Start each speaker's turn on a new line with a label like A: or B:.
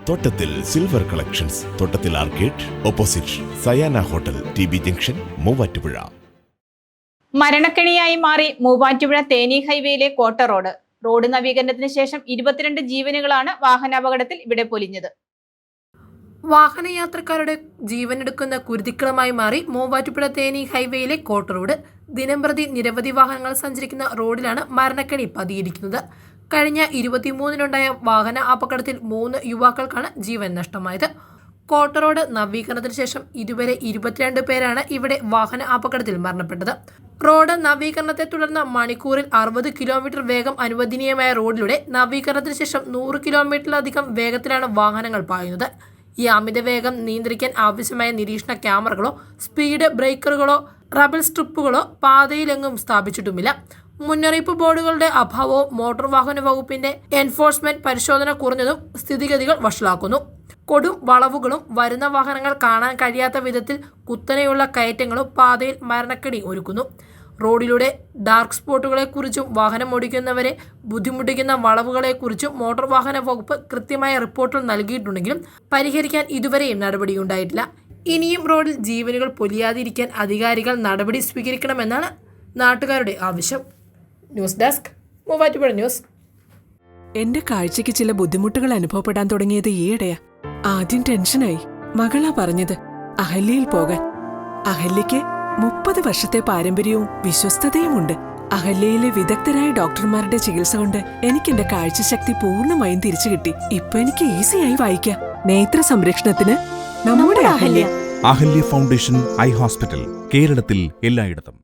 A: തോട്ടത്തിൽ silver collections, Thottathil arcade, opposite Sayana hotel, TB junction, Muvattupuzha.
B: മരണക്കെണിയായി മാറി മൂവാറ്റുപുഴ തേനി ഹൈവേയിലെ കോട്ട റോഡ് നവീകരണത്തിന് ശേഷം 22 ജീവനുകളാണ് വാഹനാപകടത്തിൽ ഇവിടെ പൊലിഞ്ഞത്.
C: വാഹനയാത്രക്കാരുടെ ജീവനെടുക്കുന്ന കുരുതിക്കളമായി മാറി മൂവാറ്റുപുഴ തേനി ഹൈവേയിലെ കോട്ട റോഡ്. ദിനംപ്രതി നിരവധി വാഹനങ്ങൾ സഞ്ചരിക്കുന്ന റോഡിലാണ് മരണക്കെണി പതിയിരിക്കുന്നത്. കഴിഞ്ഞ 23-നുണ്ടായ വാഹന അപകടത്തിൽ 3 യുവാക്കൾക്കാണ് ജീവൻ നഷ്ടമായത്. കോട്ട റോഡ് നവീകരണത്തിന് ശേഷം ഇതുവരെ 22 പേരാണ് ഇവിടെ വാഹന അപകടത്തിൽ മരണപ്പെട്ടത്. റോഡ് നവീകരണത്തെ തുടർന്ന് മണിക്കൂറിൽ 60 കിലോമീറ്റർ വേഗം അനുവദനീയമായ റോഡിലൂടെ നവീകരണത്തിന് ശേഷം 100 കിലോമീറ്ററിലധികം വേഗത്തിലാണ് വാഹനങ്ങൾ പായുന്നത്. ഈ അമിത വേഗം നിയന്ത്രിക്കാൻ ആവശ്യമായ നിരീക്ഷണ ക്യാമറകളോ സ്പീഡ് ബ്രേക്കറുകളോ റബൽ സ്ട്രിപ്പുകളോ പാതയിലെങ്ങും സ്ഥാപിച്ചിട്ടുമില്ല. മുന്നറിയിപ്പ് ബോർഡുകളുടെ അഭാവവും മോട്ടോർ വാഹന വകുപ്പിന്റെ എൻഫോഴ്സ്മെന്റ് പരിശോധന കുറഞ്ഞതും സ്ഥിതിഗതികൾ വഷളാക്കുന്നു. കൊടും വളവുകളും വരുന്ന വാഹനങ്ങൾ കാണാൻ കഴിയാത്ത വിധത്തിൽ കുത്തനെയുള്ള കയറ്റങ്ങളും പാതയിൽ മരണക്കെണി ഒരുക്കുന്നു. റോഡിലൂടെ ഡാർക്ക് സ്പോട്ടുകളെക്കുറിച്ചും വാഹനം ഓടിക്കുന്നവരെ ബുദ്ധിമുട്ടിക്കുന്ന വളവുകളെക്കുറിച്ചും മോട്ടോർ വാഹന വകുപ്പ് കൃത്യമായ റിപ്പോർട്ടുകൾ നൽകിയിട്ടുണ്ടെങ്കിലും പരിഹരിക്കാൻ ഇതുവരെയും നടപടിയുണ്ടായിട്ടില്ല. ഇനിയും റോഡിൽ ജീവനുകൾ പൊലിയാതിരിക്കാൻ അധികാരികൾ നടപടി സ്വീകരിക്കണമെന്നാണ് നാട്ടുകാരുടെ ആവശ്യം. News desk, Muvattupuzha news.
D: എന്റെ കാഴ്ചയ്ക്ക് ചില ബുദ്ധിമുട്ടുകൾ അനുഭവപ്പെടാൻ തുടങ്ങിയത് ഈയിടെയാ. ആദ്യം ടെൻഷനായി. മകളാ പറഞ്ഞത് അഹല്യയിൽ പോകാൻ. അഹല്യയ്ക്ക് 30 വർഷത്തെ പാരമ്പര്യവും വിശ്വസ്തതയുമുണ്ട്. അഹല്യയിലെ വിദഗ്ധരായ ഡോക്ടർമാരുടെ ചികിത്സ കൊണ്ട് എനിക്ക് എന്റെ കാഴ്ചശക്തി പൂർണ്ണമായും തിരിച്ചു കിട്ടി. ഇപ്പൊ എനിക്ക് ഈസിയായി വായിക്കാം. നേത്ര സംരക്ഷണത്തിന് നമ്മുടെ Ahalya.
E: Ahalya foundation eye hospital, കേരളത്തിൽ എല്ലായിടത്തും.